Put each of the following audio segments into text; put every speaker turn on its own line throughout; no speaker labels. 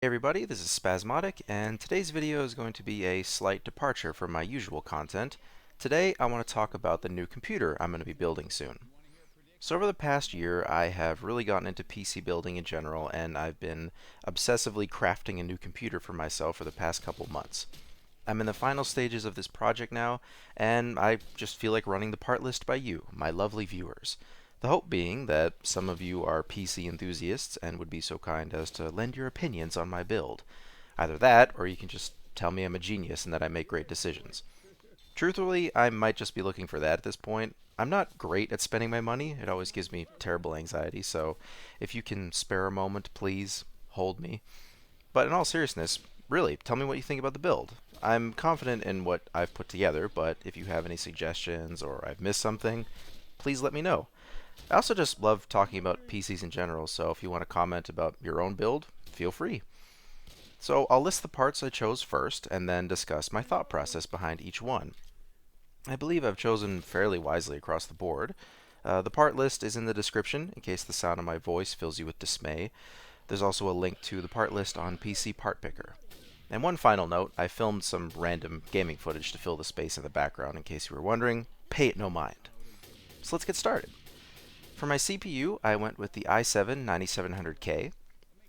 Hey everybody, this is Spasmodic, and today's video is going to be a slight departure from my usual content. Today I want to talk about the new computer I'm going to be building soon. So over the past year, I have really gotten into PC building in general, and I've been obsessively crafting a new computer for myself for the past couple months. I'm in the final stages of this project now, and I just feel like running the part list by you, my lovely viewers. The hope being that some of you are PC enthusiasts and would be so kind as to lend your opinions on my build. Either that, or you can just tell me I'm a genius and that I make great decisions. Truthfully, I might just be looking for that at this point. I'm not great at spending my money, it always gives me terrible anxiety, so if you can spare a moment, please hold me. But in all seriousness, really, tell me what you think about the build. I'm confident in what I've put together, but if you have any suggestions or I've missed something, please let me know. I also just love talking about PCs in general, so if you want to comment about your own build, feel free. So I'll list the parts I chose first, and then discuss my thought process behind each one. I believe I've chosen fairly wisely across the board. The part list is in the description, in case the sound of my voice fills you with dismay. There's also a link to the part list on PC Part Picker. And one final note, I filmed some random gaming footage to fill the space in the background in case you were wondering. Pay it no mind. So let's get started. For my CPU, I went with the i7-9700K.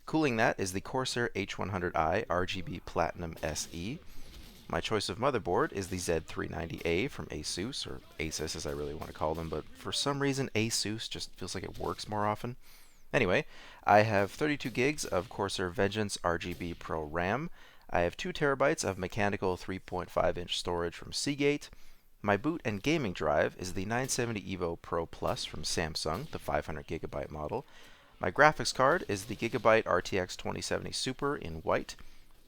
Cooling that is the Corsair H100i RGB Platinum SE. My choice of motherboard is the Z390A from Asus, or Asus as I really want to call them, but for some reason Asus just feels like it works more often. Anyway, I have 32 gigs of Corsair Vengeance RGB Pro RAM. I have 2 terabytes of mechanical 3.5-inch storage from Seagate. My boot and gaming drive is the 970 Evo Pro Plus from Samsung, the 500 gigabyte model. My graphics card is the Gigabyte RTX 2070 Super in white.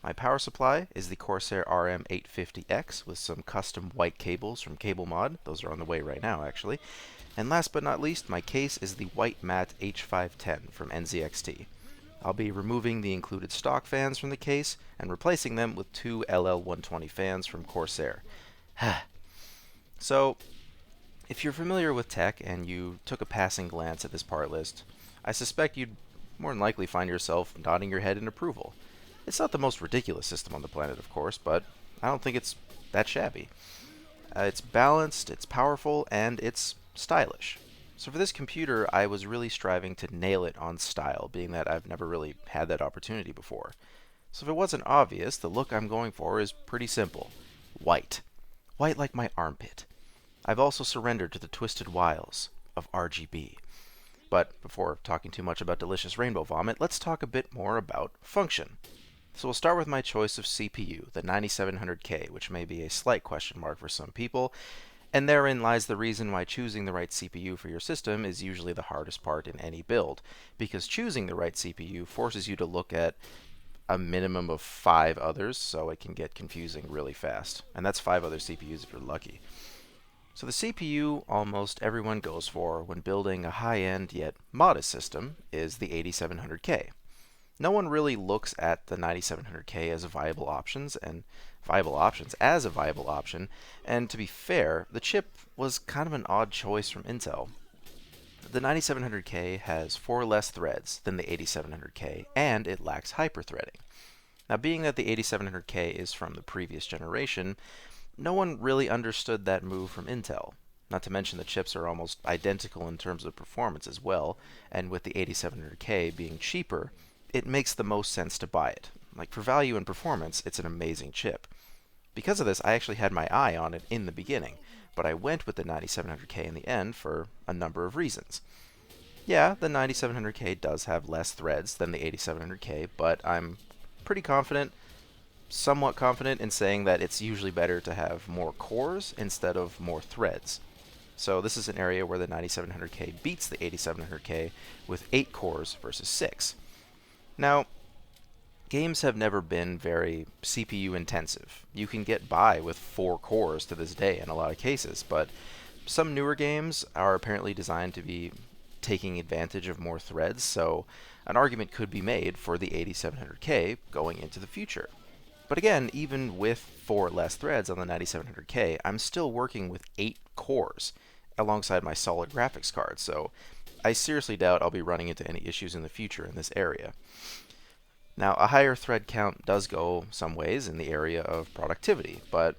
My power supply is the Corsair RM850x with some custom white cables from CableMod. Those are on the way right now, actually. And last but not least, my case is the white matte H510 from NZXT. I'll be removing the included stock fans from the case and replacing them with 2 LL120 fans from Corsair. So, if you're familiar with tech and you took a passing glance at this part list, I suspect you'd more than likely find yourself nodding your head in approval. It's not the most ridiculous system on the planet, of course, but I don't think it's that shabby. It's balanced, it's powerful, and it's stylish. So for this computer, I was really striving to nail it on style, being that I've never really had that opportunity before. So if it wasn't obvious, the look I'm going for is pretty simple. White. White like my armpit. I've also surrendered to the twisted wiles of RGB. But before talking too much about delicious rainbow vomit, let's talk a bit more about function. So we'll start with my choice of CPU, the 9700K, which may be a slight question mark for some people, and therein lies the reason why choosing the right CPU for your system is usually the hardest part in any build, because choosing the right CPU forces you to look at a minimum of 5 others, so it can get confusing really fast. And that's 5 other CPUs if you're lucky. So the CPU almost everyone goes for when building a high-end yet modest system is the 8700K. No one really looks at the 9700K as a viable options and as a viable option, and to be fair, the chip was kind of an odd choice from Intel. The 9700K has 4 less threads than the 8700K, and it lacks hyperthreading. Now, being that the 8700K is from the previous generation, no one really understood that move from Intel. Not to mention the chips are almost identical in terms of performance as well, and with the 8700K being cheaper, it makes the most sense to buy it. Like, for value and performance, it's an amazing chip. Because of this, I actually had my eye on it in the beginning, but I went with the 9700K in the end for a number of reasons. Yeah, the 9700K does have less threads than the 8700K, but I'm pretty confident, somewhat confident in saying that it's usually better to have more cores instead of more threads. So this is an area where the 9700K beats the 8700K with 8 cores versus 6. Now, games have never been very CPU intensive. You can get by with 4 cores to this day in a lot of cases, but some newer games are apparently designed to be taking advantage of more threads, so an argument could be made for the 8700K going into the future. But again, even with 4 less threads on the 9700K, I'm still working with 8 cores alongside my solid graphics card, so I seriously doubt I'll be running into any issues in the future in this area. Now, a higher thread count does go some ways in the area of productivity, but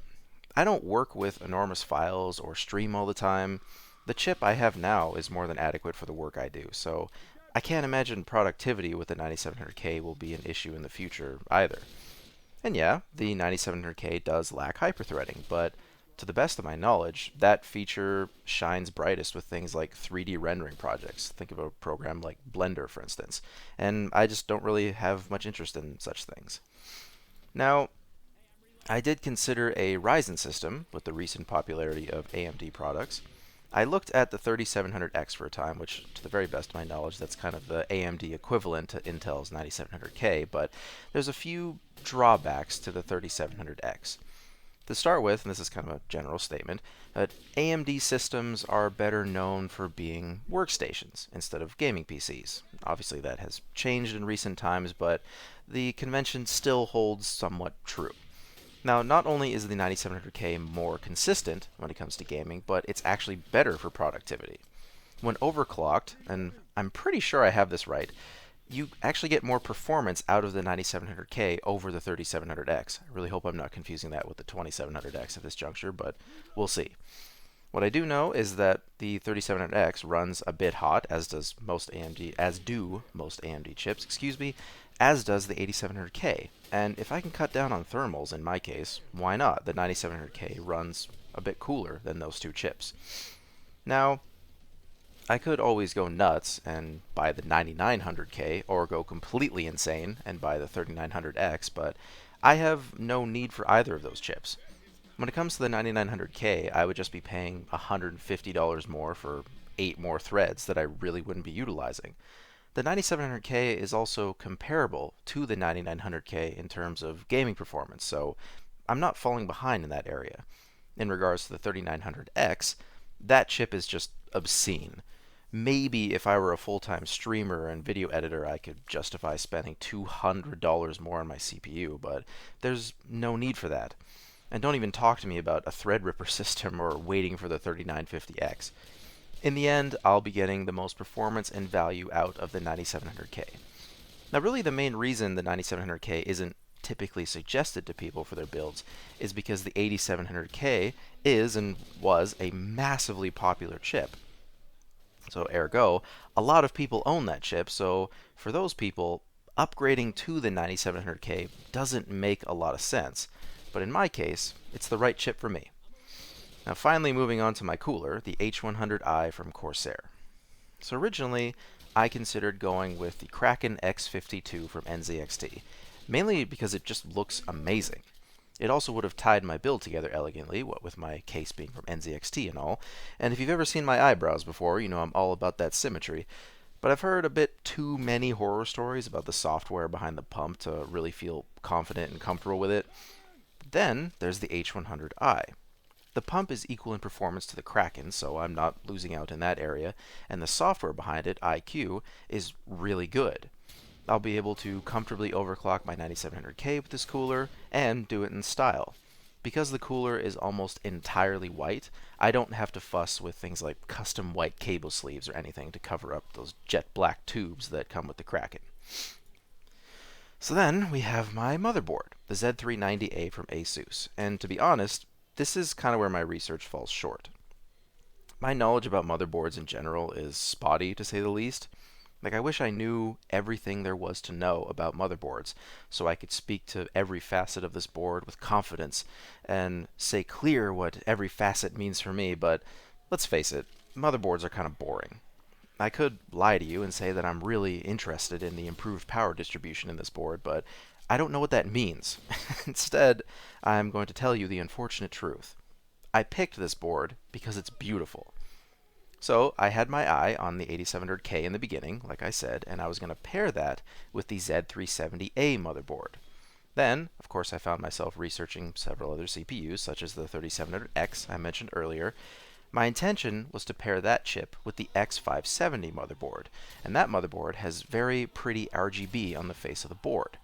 I don't work with enormous files or stream all the time. The chip I have now is more than adequate for the work I do, so I can't imagine productivity with the 9700K will be an issue in the future either. And yeah, the 9700K does lack hyperthreading, but to the best of my knowledge, that feature shines brightest with things like 3D rendering projects. Think of a program like Blender, for instance. And I just don't really have much interest in such things. Now, I did consider a Ryzen system with the recent popularity of AMD products. I looked at the 3700X for a time, which, to the very best of my knowledge, that's kind of the AMD equivalent to Intel's 9700K, but there's a few drawbacks to the 3700X. To start with, and this is kind of a general statement, but AMD systems are better known for being workstations instead of gaming PCs. Obviously, that has changed in recent times, but the convention still holds somewhat true. Now, not only is the 9700K more consistent when it comes to gaming, but it's actually better for productivity. When overclocked, and I'm pretty sure I have this right, you actually get more performance out of the 9700K over the 3700X. I really hope I'm not confusing that with the 2700X at this juncture, but we'll see. What I do know is that the 3700X runs a bit hot, as do most AMD chips, as does the 8700K. And if I can cut down on thermals in my case, why not? The 9700K runs a bit cooler than those two chips. Now, I could always go nuts and buy the 9900K or go completely insane and buy the 3900X, but I have no need for either of those chips. When it comes to the 9900K, I would just be paying $150 more for 8 more threads that I really wouldn't be utilizing. The 9700K is also comparable to the 9900K in terms of gaming performance, so I'm not falling behind in that area. In regards to the 3900X, that chip is just obscene. Maybe if I were a full-time streamer and video editor, I could justify spending $200 more on my CPU, but there's no need for that. And don't even talk to me about a Threadripper system or waiting for the 3950X. In the end, I'll be getting the most performance and value out of the 9700K. Now, really the main reason the 9700K isn't typically suggested to people for their builds is because the 8700K is and was a massively popular chip. So ergo, a lot of people own that chip, so for those people, upgrading to the 9700K doesn't make a lot of sense. But in my case, it's the right chip for me. Now finally moving on to my cooler, the H100i from Corsair. So originally, I considered going with the Kraken X52 from NZXT, mainly because it just looks amazing. It also would have tied my build together elegantly, what with my case being from NZXT and all, and if you've ever seen my eyebrows before, you know I'm all about that symmetry. But I've heard a bit too many horror stories about the software behind the pump to really feel confident and comfortable with it. Then there's the H100i. The pump is equal in performance to the Kraken, so I'm not losing out in that area, and the software behind it, iCue, is really good. I'll be able to comfortably overclock my 9700K with this cooler and do it in style. Because the cooler is almost entirely white, I don't have to fuss with things like custom white cable sleeves or anything to cover up those jet black tubes that come with the Kraken. So then we have my motherboard, the Z390A from Asus, and to be honest, this is kind of where my research falls short. My knowledge about motherboards in general is spotty, to say the least. Like, I wish I knew everything there was to know about motherboards, so I could speak to every facet of this board with confidence and say clear what every facet means for me, but let's face it, motherboards are kind of boring. I could lie to you and say that I'm really interested in the improved power distribution in this board, but I don't know what that means. Instead, I'm going to tell you the unfortunate truth. I picked this board because it's beautiful. So I had my eye on the 8700K in the beginning, like I said, and I was going to pair that with the Z370A motherboard. Then, of course, I found myself researching several other CPUs, such as the 3700X I mentioned earlier. My intention was to pair that chip with the X570 motherboard, and that motherboard has very pretty RGB on the face of the board.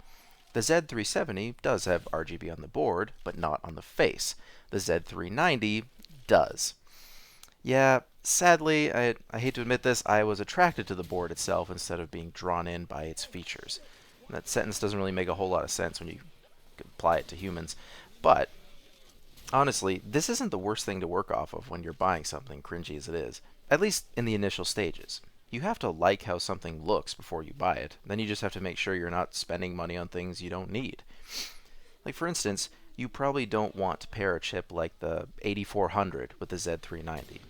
The Z370 does have RGB on the board, but not on the face. The Z390 does. Yeah, sadly, I hate to admit this, I was attracted to the board itself instead of being drawn in by its features. That sentence doesn't really make a whole lot of sense when you apply it to humans. But honestly, this isn't the worst thing to work off of when you're buying something, cringy as it is. At least in the initial stages. You have to like how something looks before you buy it. Then you just have to make sure you're not spending money on things you don't need. Like for instance, you probably don't want to pair a chip like the 8400 with the Z390.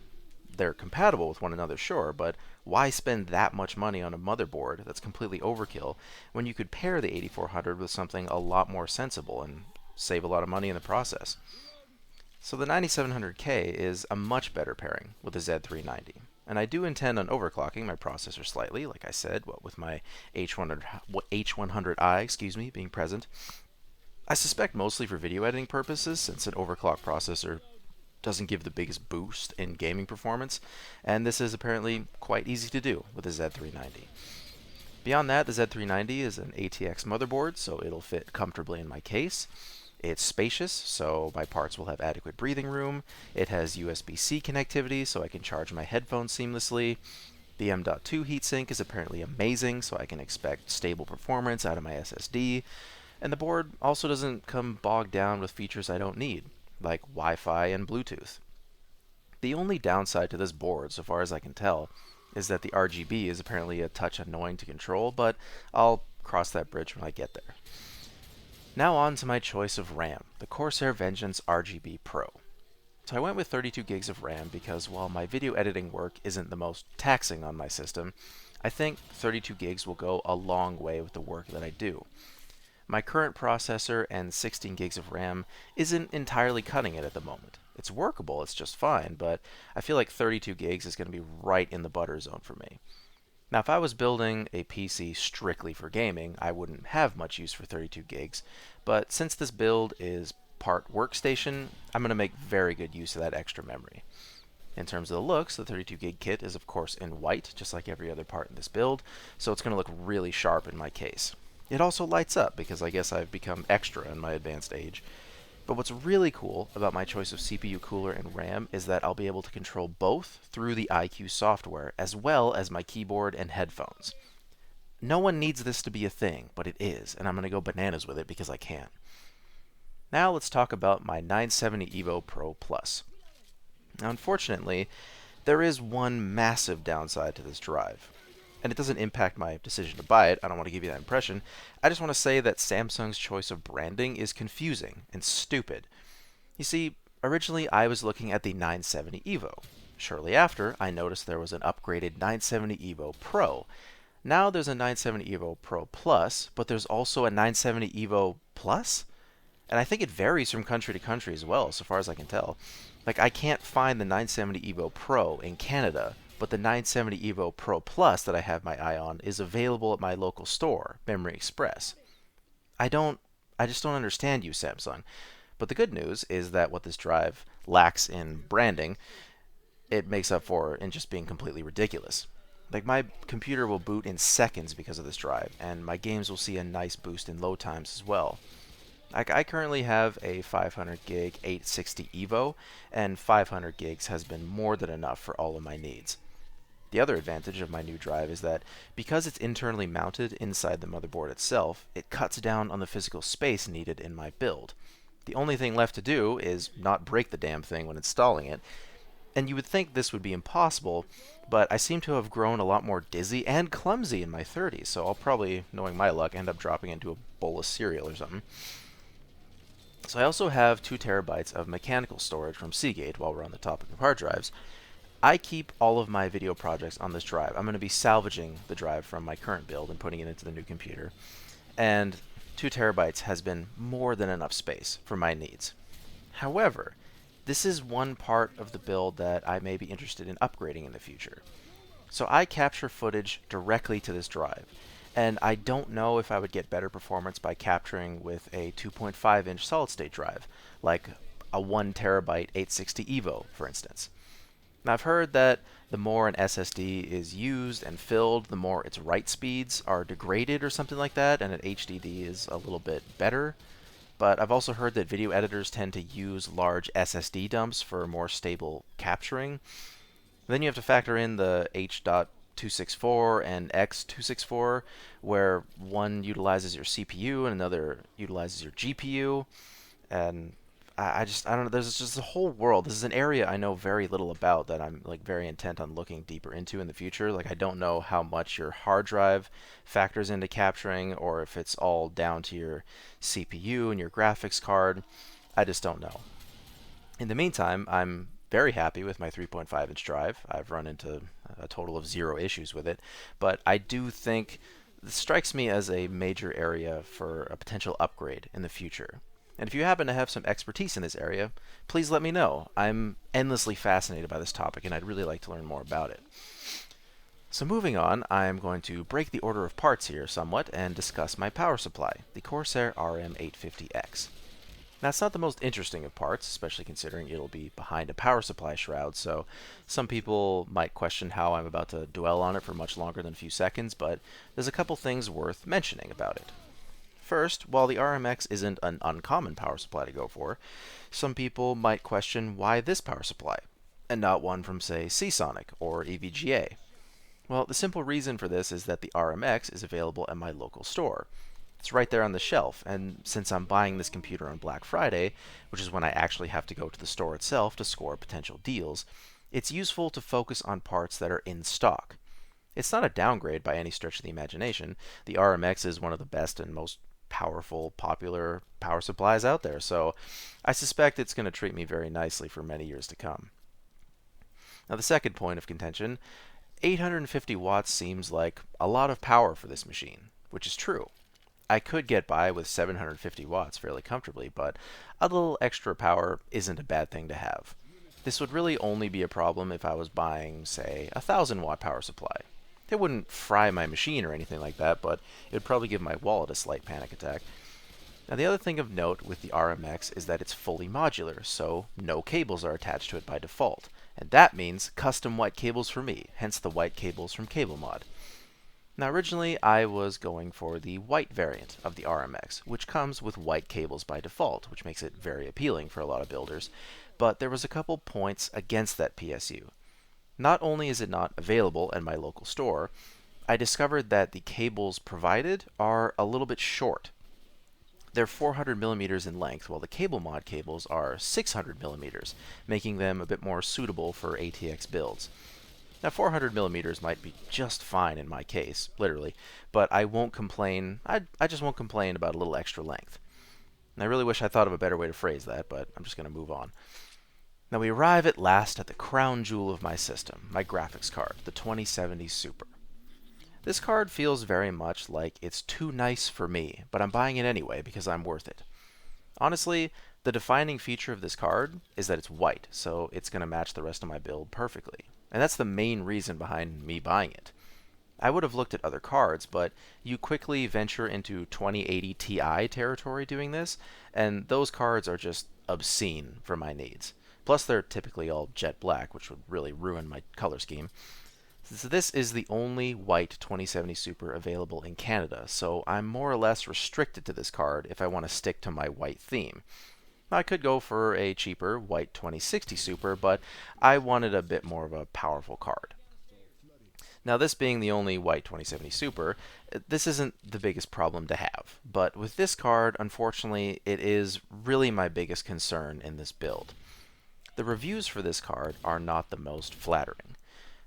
They're compatible with one another, sure, but why spend that much money on a motherboard that's completely overkill when you could pair the 8400 with something a lot more sensible and save a lot of money in the process? So the 9700K is a much better pairing with the Z390. And I do intend on overclocking my processor slightly, like I said, with my H100i, being present. I suspect mostly for video editing purposes, since an overclocked processor doesn't give the biggest boost in gaming performance, and this is apparently quite easy to do with the Z390. Beyond that, the Z390 is an ATX motherboard, so it'll fit comfortably in my case. It's spacious, so my parts will have adequate breathing room. It has USB-C connectivity, so I can charge my headphones seamlessly. The M.2 heatsink is apparently amazing, so I can expect stable performance out of my SSD. And the board also doesn't come bogged down with features I don't need, like Wi-Fi and Bluetooth. The only downside to this board, so far as I can tell, is that the RGB is apparently a touch annoying to control, but I'll cross that bridge when I get there. Now on to my choice of RAM, the Corsair Vengeance RGB Pro. So I went with 32 gigs of RAM because while my video editing work isn't the most taxing on my system, I think 32 gigs will go a long way with the work that I do. My current processor and 16 gigs of RAM isn't entirely cutting it at the moment. It's workable, it's just fine, but I feel like 32 gigs is going to be right in the butter zone for me. Now, if I was building a PC strictly for gaming, I wouldn't have much use for 32 gigs, but since this build is part workstation, I'm going to make very good use of that extra memory. In terms of the looks, the 32 gig kit is of course in white, just like every other part in this build, so it's going to look really sharp in my case. It also lights up, because I guess I've become extra in my advanced age. But what's really cool about my choice of CPU cooler and RAM is that I'll be able to control both through the iCue software, as well as my keyboard and headphones. No one needs this to be a thing, but it is, and I'm going to go bananas with it because I can. Now let's talk about my 970 Evo Pro Plus. Now, unfortunately, there is one massive downside to this drive. And it doesn't impact my decision to buy it, I don't want to give you that impression. I just want to say that Samsung's choice of branding is confusing and stupid. You see, originally I was looking at the 970 Evo. Shortly after, I noticed there was an upgraded 970 Evo Pro. Now there's a 970 Evo Pro Plus, but there's also a 970 Evo Plus? And I think it varies from country to country as well, so far as I can tell. Like, I can't find the 970 Evo Pro in Canada, but the 970 Evo Pro Plus that I have my eye on is available at my local store, Memory Express. I just don't understand you, Samsung. But the good news is that what this drive lacks in branding, it makes up for in just being completely ridiculous. Like, my computer will boot in seconds because of this drive, and my games will see a nice boost in load times as well. I currently have a 500 gig 860 Evo, and 500 gigs has been more than enough for all of my needs. The other advantage of my new drive is that because it's internally mounted inside the motherboard itself, it cuts down on the physical space needed in my build. The only thing left to do is not break the damn thing when installing it. And you would think this would be impossible, but I seem to have grown a lot more dizzy and clumsy in my 30s, so I'll probably, knowing my luck, end up dropping into a bowl of cereal or something. So I also have 2 terabytes of mechanical storage from Seagate while we're on the topic of hard drives. I keep all of my video projects on this drive. I'm going to be salvaging the drive from my current build and putting it into the new computer. And 2 terabytes has been more than enough space for my needs. However, this is one part of the build that I may be interested in upgrading in the future. So I capture footage directly to this drive, and I don't know if I would get better performance by capturing with a 2.5-inch solid-state drive, like a 1 terabyte 860 Evo, for instance. Now, I've heard that the more an SSD is used and filled, the more its write speeds are degraded or something like that, and an HDD is a little bit better. But I've also heard that video editors tend to use large SSD dumps for more stable capturing. Then you have to factor in the 264 and X264, where one utilizes your CPU and another utilizes your GPU. And I don't know. There's just a whole world. This is an area I know very little about that I'm like very intent on looking deeper into in the future. Like I don't know how much your hard drive factors into capturing, or if it's all down to your CPU and your graphics card. I just don't know. In the meantime, I'm very happy with my 3.5-inch drive. I've run into a total of 0 issues with it, but I do think this strikes me as a major area for a potential upgrade in the future. And if you happen to have some expertise in this area, please let me know. I'm endlessly fascinated by this topic, and I'd really like to learn more about it. So moving on, I'm going to break the order of parts here somewhat and discuss my power supply, the Corsair RM850x. Now, it's not the most interesting of parts, especially considering it'll be behind a power supply shroud, so some people might question how I'm about to dwell on it for much longer than a few seconds, but there's a couple things worth mentioning about it. First, while the RMX isn't an uncommon power supply to go for, some people might question why this power supply, and not one from, say, Seasonic or EVGA. Well, the simple reason for this is that the RMX is available at my local store. It's right there on the shelf, and since I'm buying this computer on Black Friday, which is when I actually have to go to the store itself to score potential deals, it's useful to focus on parts that are in stock. It's not a downgrade by any stretch of the imagination. The RMX is one of the best and most powerful, popular power supplies out there, so I suspect it's going to treat me very nicely for many years to come. Now, the second point of contention, 850 watts seems like a lot of power for this machine, which is true. I could get by with 750 watts fairly comfortably, but a little extra power isn't a bad thing to have. This would really only be a problem if I was buying, say, a 1000-watt power supply. It wouldn't fry my machine or anything like that, but it would probably give my wallet a slight panic attack. Now, the other thing of note with the RMX is that it's fully modular, so no cables are attached to it by default. And that means custom white cables for me, hence the white cables from CableMod. Now, originally I was going for the white variant of the RMX, which comes with white cables by default, which makes it very appealing for a lot of builders, but there was a couple points against that PSU. Not only is it not available at my local store, I discovered that the cables provided are a little bit short. They're 400 millimeters in length, while the CableMod cables are 600 millimeters, making them a bit more suitable for ATX builds. Now, 400 millimeters might be just fine in my case, literally, but I won't complain. I just won't complain about a little extra length. And I really wish I thought of a better way to phrase that, but I'm just going to move on. Now we arrive at last at the crown jewel of my system, my graphics card, the 2070 Super. This card feels very much like it's too nice for me, but I'm buying it anyway because I'm worth it. Honestly, the defining feature of this card is that it's white, so it's going to match the rest of my build perfectly. And that's the main reason behind me buying it. I would have looked at other cards, but you quickly venture into 2080 Ti territory doing this, and those cards are just obscene for my needs. Plus, they're typically all jet black, which would really ruin my color scheme. So this is the only white 2070 Super available in Canada, so I'm more or less restricted to this card if I want to stick to my white theme. I could go for a cheaper white 2060 Super, but I wanted a bit more of a powerful card. Now, this being the only white 2070 Super, this isn't the biggest problem to have, but with this card, unfortunately, it is really my biggest concern in this build. The reviews for this card are not the most flattering.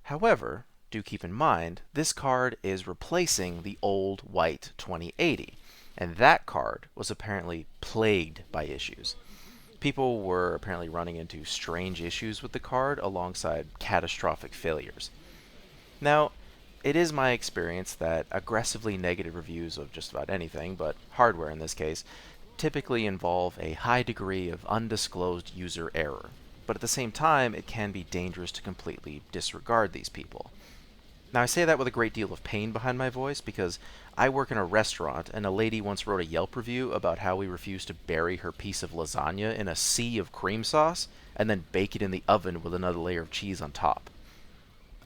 However, do keep in mind, this card is replacing the old white 2080, and that card was apparently plagued by issues. People were apparently running into strange issues with the card alongside catastrophic failures. Now, it is my experience that aggressively negative reviews of just about anything, but hardware in this case, typically involve a high degree of undisclosed user error. But at the same time, it can be dangerous to completely disregard these people. Now, I say that with a great deal of pain behind my voice because I work in a restaurant, and a lady once wrote a Yelp review about how we refuse to bury her piece of lasagna in a sea of cream sauce and then bake it in the oven with another layer of cheese on top.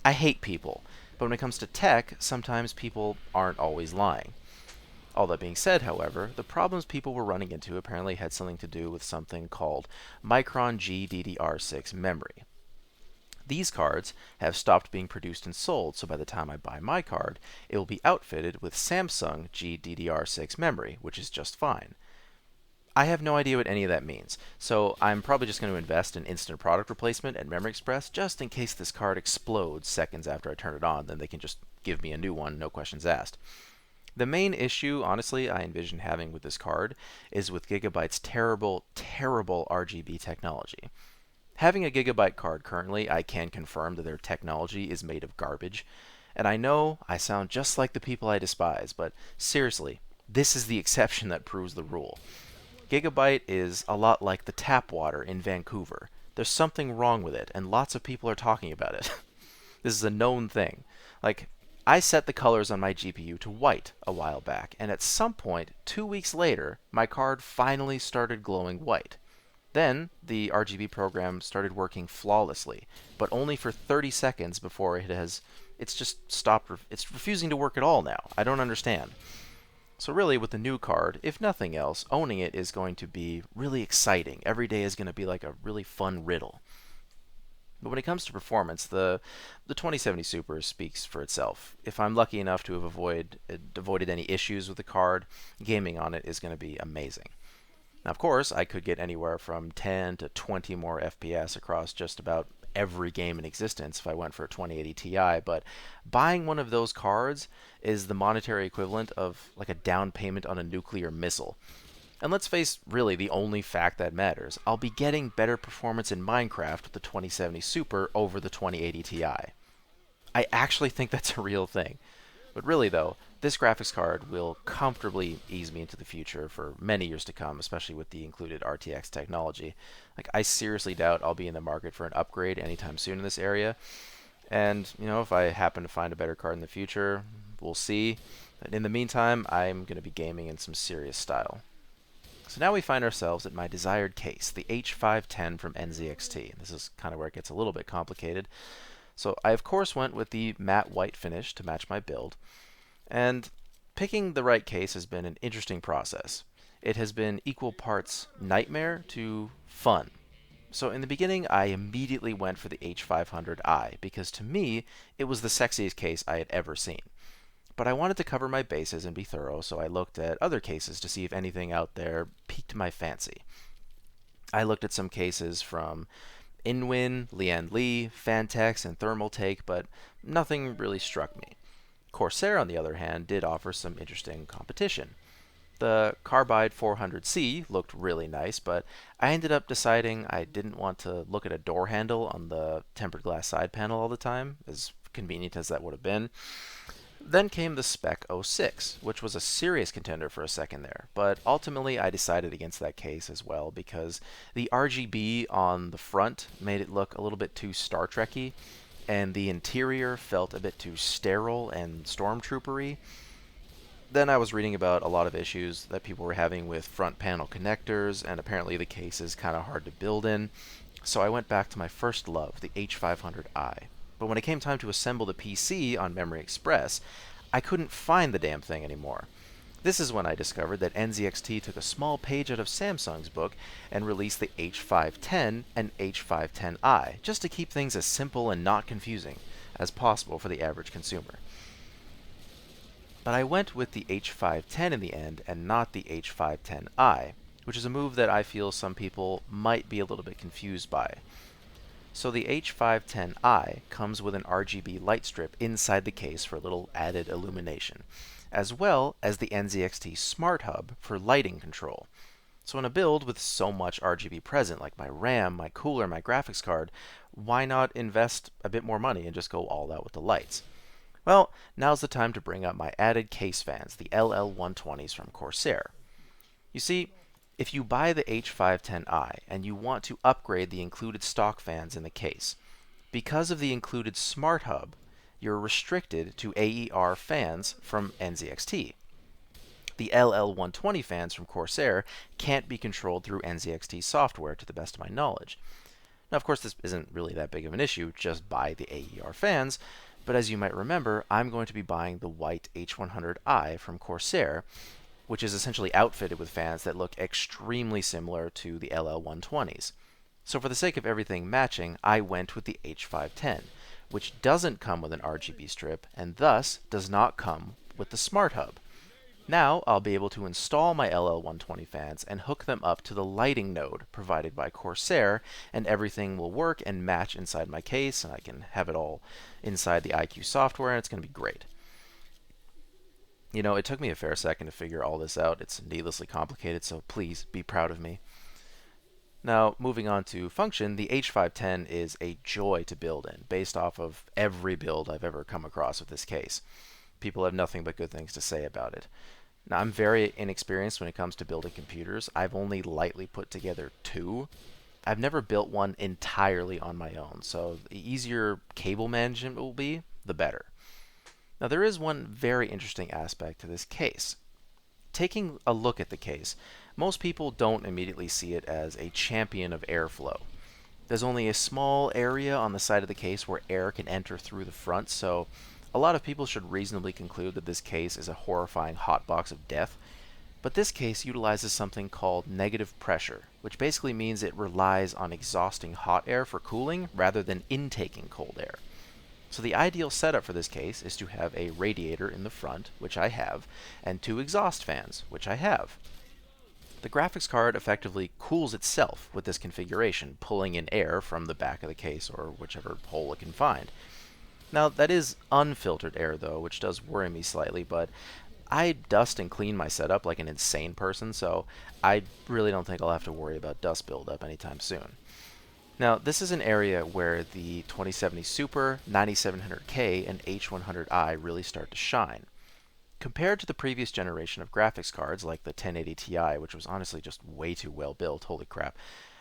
I hate people, but when it comes to tech, sometimes people aren't always lying. All that being said, however, the problems people were running into apparently had something to do with something called Micron GDDR6 memory. These cards have stopped being produced and sold, so by the time I buy my card, it will be outfitted with Samsung GDDR6 memory, which is just fine. I have no idea what any of that means, so I'm probably just going to invest in instant product replacement at Memory Express just in case this card explodes seconds after I turn it on, then they can just give me a new one, no questions asked. The main issue, honestly, I envision having with this card is with Gigabyte's terrible, terrible RGB technology. Having a Gigabyte card currently, I can confirm that their technology is made of garbage, and I know I sound just like the people I despise, but seriously, this is the exception that proves the rule. Gigabyte is a lot like the tap water in Vancouver. There's something wrong with it, and lots of people are talking about it. This is a known thing. Like, I set the colors on my GPU to white a while back, and at some point, 2 weeks later, my card finally started glowing white. Then, the RGB program started working flawlessly, but only for 30 seconds before it's just stopped, it's refusing to work at all now. I don't understand. So really, with the new card, if nothing else, owning it is going to be really exciting. Every day is going to be like a really fun riddle. But when it comes to performance, the 2070 Super speaks for itself. If I'm lucky enough to have avoided any issues with the card, gaming on it is going to be amazing. Now, of course, I could get anywhere from 10 to 20 more FPS across just about every game in existence if I went for a 2080 Ti, but buying one of those cards is the monetary equivalent of like a down payment on a nuclear missile. And let's face really the only fact that matters. I'll be getting better performance in Minecraft with the 2070 Super over the 2080 Ti. I actually think that's a real thing. But really though, this graphics card will comfortably ease me into the future for many years to come, especially with the included RTX technology. Like, I seriously doubt I'll be in the market for an upgrade anytime soon in this area. And, if I happen to find a better card in the future, we'll see. But in the meantime, I'm going to be gaming in some serious style. So now we find ourselves at my desired case, the H510 from NZXT. This is kind of where it gets a little bit complicated. So I of course went with the matte white finish to match my build. And picking the right case has been an interesting process. It has been equal parts nightmare to fun. So in the beginning, I immediately went for the H500i because to me, it was the sexiest case I had ever seen. But I wanted to cover my bases and be thorough, so I looked at other cases to see if anything out there piqued my fancy. I looked at some cases from Inwin, Lian Li, Fantex, and Thermaltake, but nothing really struck me. Corsair, on the other hand, did offer some interesting competition. The Carbide 400C looked really nice, but I ended up deciding I didn't want to look at a door handle on the tempered glass side panel all the time, as convenient as that would have been. Then came the Spec 06, which was a serious contender for a second there, but ultimately I decided against that case as well because the RGB on the front made it look a little bit too Star Trek-y, and the interior felt a bit too sterile and stormtroopery. Then I was reading about a lot of issues that people were having with front panel connectors, and apparently the case is kind of hard to build in, so I went back to my first love, the H500i. But when it came time to assemble the PC on Memory Express, I couldn't find the damn thing anymore. This is when I discovered that NZXT took a small page out of Samsung's book and released the H510 and H510i, just to keep things as simple and not confusing as possible for the average consumer. But I went with the H510 in the end and not the H510i, which is a move that I feel some people might be a little bit confused by. So the H510i comes with an RGB light strip inside the case for a little added illumination, as well as the NZXT Smart Hub for lighting control. So in a build with so much RGB present, like my RAM, my cooler, my graphics card, why not invest a bit more money and just go all out with the lights? Well, now's the time to bring up my added case fans, the LL120s from Corsair. You see, if you buy the H510i and you want to upgrade the included stock fans in the case, because of the included Smart Hub, you're restricted to AER fans from NZXT. The LL120 fans from Corsair can't be controlled through NZXT software to the best of my knowledge. Now, of course, this isn't really that big of an issue, just buy the AER fans, but as you might remember, I'm going to be buying the white H100i from Corsair, which is essentially outfitted with fans that look extremely similar to the LL120s. So for the sake of everything matching, I went with the H510, which doesn't come with an RGB strip and thus does not come with the Smart Hub. Now I'll be able to install my LL120 fans and hook them up to the lighting node provided by Corsair, and everything will work and match inside my case, and I can have it all inside the iCue software, and it's going to be great. You know, it took me a fair second to figure all this out. It's needlessly complicated, so please be proud of me. Now, moving on to function, the H510 is a joy to build in, based off of every build I've ever come across with this case. People have nothing but good things to say about it. Now, I'm very inexperienced when it comes to building computers. I've only lightly put together 2. I've never built one entirely on my own, so the easier cable management will be, the better. Now, there is one very interesting aspect to this case. Taking a look at the case, most people don't immediately see it as a champion of airflow. There's only a small area on the side of the case where air can enter through the front, so a lot of people should reasonably conclude that this case is a horrifying hotbox of death. But this case utilizes something called negative pressure, which basically means it relies on exhausting hot air for cooling rather than intaking cold air. So the ideal setup for this case is to have a radiator in the front, which I have, and 2 exhaust fans, which I have. The graphics card effectively cools itself with this configuration, pulling in air from the back of the case or whichever hole it can find. Now, that is unfiltered air, though, which does worry me slightly, but I dust and clean my setup like an insane person, so I really don't think I'll have to worry about dust buildup anytime soon. Now, this is an area where the 2070 Super, 9700K, and H100i really start to shine. Compared to the previous generation of graphics cards, like the 1080 Ti, which was honestly just way too well built, holy crap,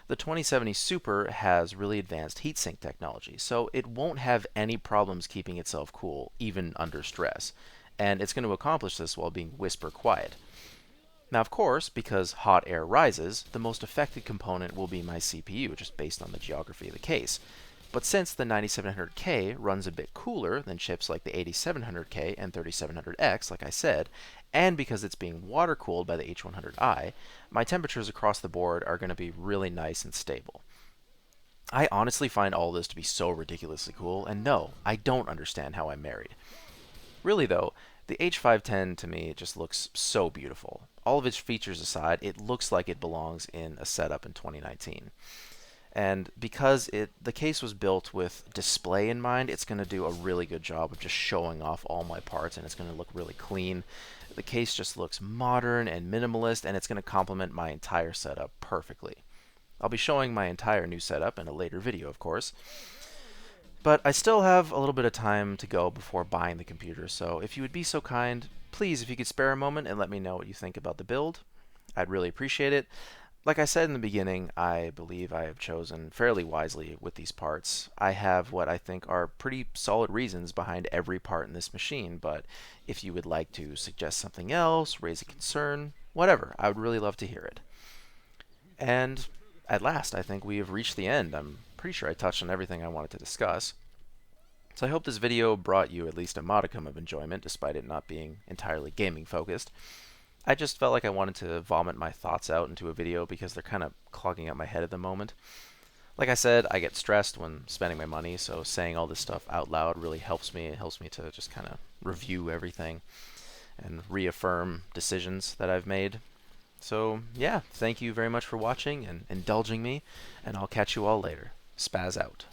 the 2070 Super has really advanced heatsink technology, so it won't have any problems keeping itself cool, even under stress. And it's going to accomplish this while being whisper quiet. Now, of course, because hot air rises, the most affected component will be my CPU, just based on the geography of the case. But since the 9700K runs a bit cooler than chips like the 8700K and 3700X, like I said, and because it's being water-cooled by the H100i, my temperatures across the board are going to be really nice and stable. I honestly find all this to be so ridiculously cool, and no, I don't understand how I'm married. Really though, the H510 to me just looks so beautiful. All of its features aside, it looks like it belongs in a setup in 2019. And because the case was built with display in mind, it's going to do a really good job of just showing off all my parts, and it's going to look really clean. The case just looks modern and minimalist, and it's going to complement my entire setup perfectly. I'll be showing my entire new setup in a later video, of course. But I still have a little bit of time to go before buying the computer, so if you would be so kind, please, if you could spare a moment and let me know what you think about the build, I'd really appreciate it. Like I said in the beginning, I believe I have chosen fairly wisely with these parts. I have what I think are pretty solid reasons behind every part in this machine, but if you would like to suggest something else, raise a concern, whatever, I would really love to hear it. And at last, I think we have reached the end. I'm pretty sure I touched on everything I wanted to discuss. So I hope this video brought you at least a modicum of enjoyment, despite it not being entirely gaming focused. I just felt like I wanted to vomit my thoughts out into a video because they're kind of clogging up my head at the moment. Like I said, I get stressed when spending my money, so saying all this stuff out loud really helps me. It helps me to just kind of review everything and reaffirm decisions that I've made. So yeah, thank you very much for watching and indulging me, and I'll catch you all later. Spaz out.